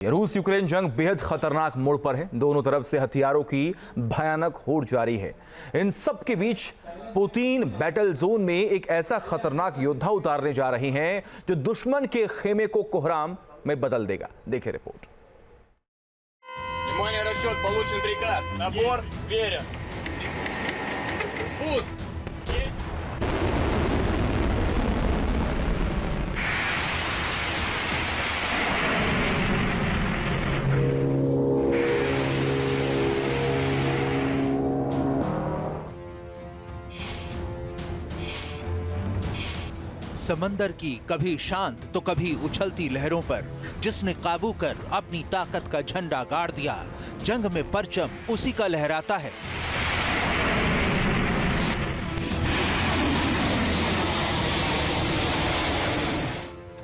रूस यूक्रेन जंग बेहद खतरनाक मोड़ पर है। दोनों तरफ से हथियारों की भयानक होड़ जारी है। इन सब के बीच पुतिन बैटल जोन में एक ऐसा खतरनाक योद्धा उतारने जा रहे हैं जो दुश्मन के खेमे को कोहराम में बदल देगा। देखिए रिपोर्ट। समंदर की कभी शांत तो कभी उछलती लहरों पर जिसने काबू कर अपनी ताकत का झंडा गाड़ दिया, जंग में परचम उसी का लहराता है।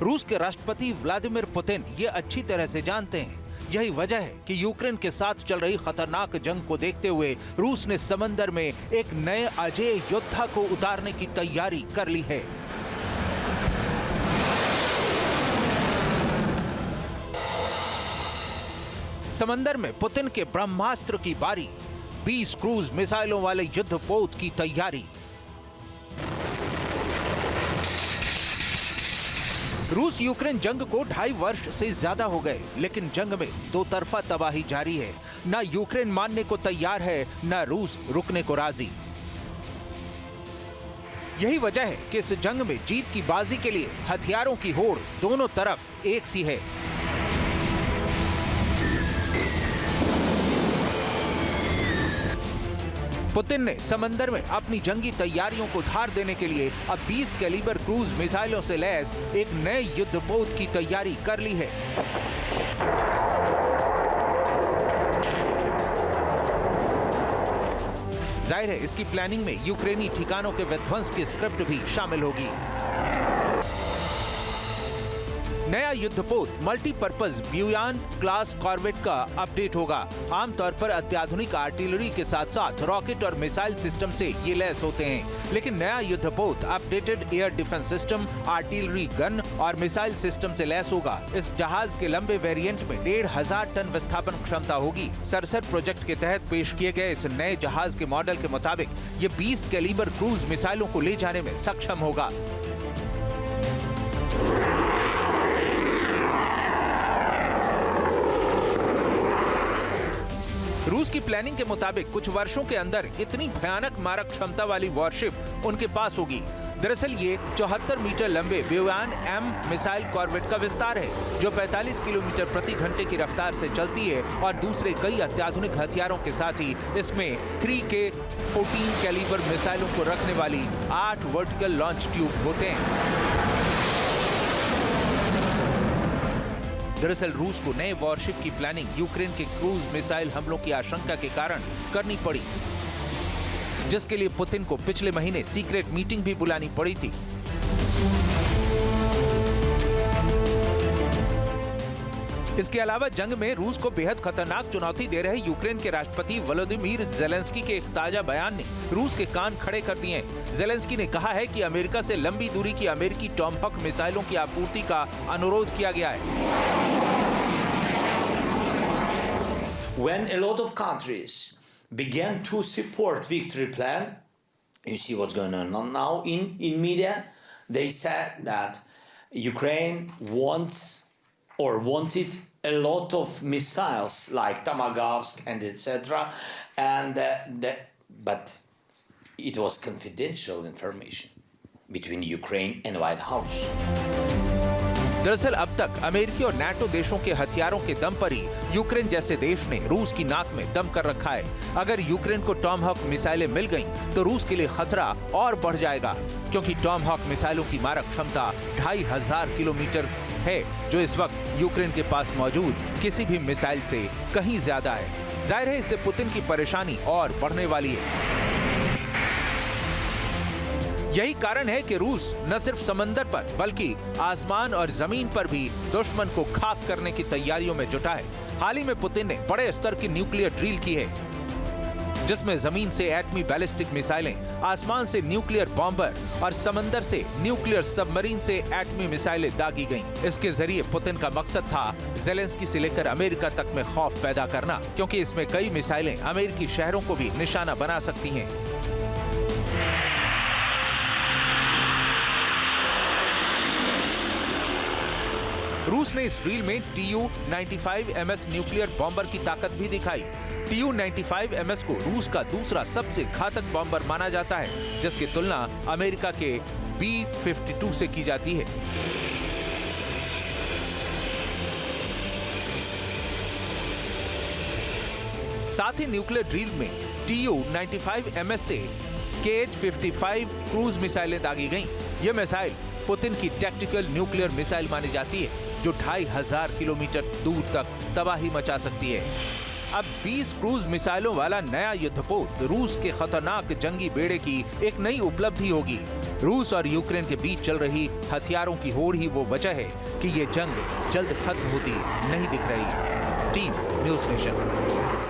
रूस के राष्ट्रपति व्लादिमीर पुतिन ये अच्छी तरह से जानते हैं। यही वजह है कि यूक्रेन के साथ चल रही खतरनाक जंग को देखते हुए रूस ने समंदर में एक नए अजेय योद्धा को उतारने की तैयारी कर ली है। समंदर में पुतिन के ब्रह्मास्त्र की बारी, 20 क्रूज मिसाइलों वाले युद्धपोत की तैयारी। रूस यूक्रेन जंग को 2.5 वर्ष से ज्यादा हो गए, लेकिन जंग में दो तरफा तबाही जारी है। ना यूक्रेन मानने को तैयार है, ना रूस रुकने को राजी। यही वजह है कि इस जंग में जीत की बाजी के लिए हथियारों की होड़ दोनों तरफ एक सी है। पुतिन ने समंदर में अपनी जंगी तैयारियों को धार देने के लिए अब 20 कैलिबर क्रूज मिसाइलों से लैस एक नए युद्धपोत की तैयारी कर ली है। जाहिर है इसकी प्लानिंग में यूक्रेनी ठिकानों के विध्वंस की स्क्रिप्ट भी शामिल होगी। नया युद्धपोत मल्टीपर्पज ब्यूयान क्लास कॉर्वेट का अपडेट होगा। आमतौर पर अत्याधुनिक आर्टिलरी के साथ साथ रॉकेट और मिसाइल सिस्टम से ये लैस होते हैं, लेकिन नया युद्धपोत updated air defence system, artillery gun और मिसाइल सिस्टम से लैस होगा। इस जहाज के लंबे वेरिएंट में 1,500 टन विस्थापन क्षमता होगी। सरसर प्रोजेक्ट के तहत पेश किए गए इस नए जहाज के मॉडल के मुताबिक ये 20 कैलिबर क्रूज मिसाइलों को ले जाने में सक्षम होगा। रूस की प्लानिंग के मुताबिक कुछ वर्षों के अंदर इतनी भयानक मारक क्षमता वाली वॉरशिप उनके पास होगी। दरअसल ये 74 मीटर लंबे ब्यूयान एम मिसाइल कॉर्वेट का विस्तार है, जो 45 किलोमीटर प्रति घंटे की रफ्तार से चलती है और दूसरे कई अत्याधुनिक हथियारों के साथ ही इसमें 3K14 कैलिबर मिसाइलों को रखने वाली 8 वर्टिकल लॉन्च ट्यूब होते हैं। दरअसल रूस को नए वॉरशिप की प्लानिंग यूक्रेन के क्रूज मिसाइल हमलों की आशंका के कारण करनी पड़ी, जिसके लिए पुतिन को पिछले महीने सीक्रेट मीटिंग भी बुलानी पड़ी थी। इसके अलावा जंग में रूस को बेहद खतरनाक चुनौती दे रहे यूक्रेन के राष्ट्रपति वोलोदिमीर ज़ेलेंस्की के एक ताजा बयान ने रूस के कान खड़े कर दिए हैं। ज़ेलेंस्की ने कहा है कि अमेरिका से लंबी दूरी की अमेरिकी टॉमहॉक मिसाइलों की आपूर्ति का अनुरोध किया गया है। When a lot of countries began to support victory plan, you see what's going on now in media, they said that Ukraine wanted a lot of missiles like Tomahawk and etc. But it was confidential information between Ukraine and White House. दरअसल अब तक अमेरिकी और NATO देशों के हथियारों के दम पर ही यूक्रेन जैसे देश ने रूस की नाक में दम कर रखा है। अगर यूक्रेन को टॉमहॉक मिसाइलें मिल गईं, तो रूस के लिए खतरा और बढ़ जाएगा, क्योंकि टॉमहॉक मिसाइलों की मारक क्षमता 2,500 किलोमीटर है, जो इस वक्त यूक्रेन के पास मौजूद किसी भी मिसाइल से कहीं ज्यादा है। जाहिर है इससे पुतिन की परेशानी और बढ़ने वाली है। यही कारण है कि रूस न सिर्फ समंदर पर बल्कि आसमान और जमीन पर भी दुश्मन को खाक करने की तैयारियों में जुटा है। हाल ही में पुतिन ने बड़े स्तर की न्यूक्लियर ड्रिल की है। जिसमें जमीन से एटमी बैलिस्टिक मिसाइलें, आसमान से न्यूक्लियर बॉम्बर और समंदर से न्यूक्लियर सबमरीन से एटमी मिसाइलें दागी गईं। इसके जरिए पुतिन का मकसद था जेलेंस्की से लेकर अमेरिका तक में खौफ पैदा करना, क्योंकि इसमें कई मिसाइलें अमेरिकी शहरों को भी निशाना बना सकती हैं। रूस ने इस ड्रिल में Tu-95MS न्यूक्लियर बॉम्बर की ताकत भी दिखाई। Tu-95MS को रूस का दूसरा सबसे घातक बॉम्बर माना जाता है, जिसकी तुलना अमेरिका के B-52 से की जाती है। साथ ही न्यूक्लियर ड्रिल में Tu-95MS से KH-55 क्रूज मिसाइलें दागी गईं। यह मिसाइल पुतिन की टैक्टिकल न्यूक्लियर मिसाइल मानी जाती है, जो 2500 किलोमीटर दूर तक तबाही मचा सकती है। अब 20 क्रूज मिसाइलों वाला नया युद्धपोत रूस के खतरनाक जंगी बेड़े की एक नई उपलब्धि होगी। रूस और यूक्रेन के बीच चल रही हथियारों की होड़ ही वो वजह है कि ये जंग जल्द खत्म होती नहीं दिख रही। Team news nation.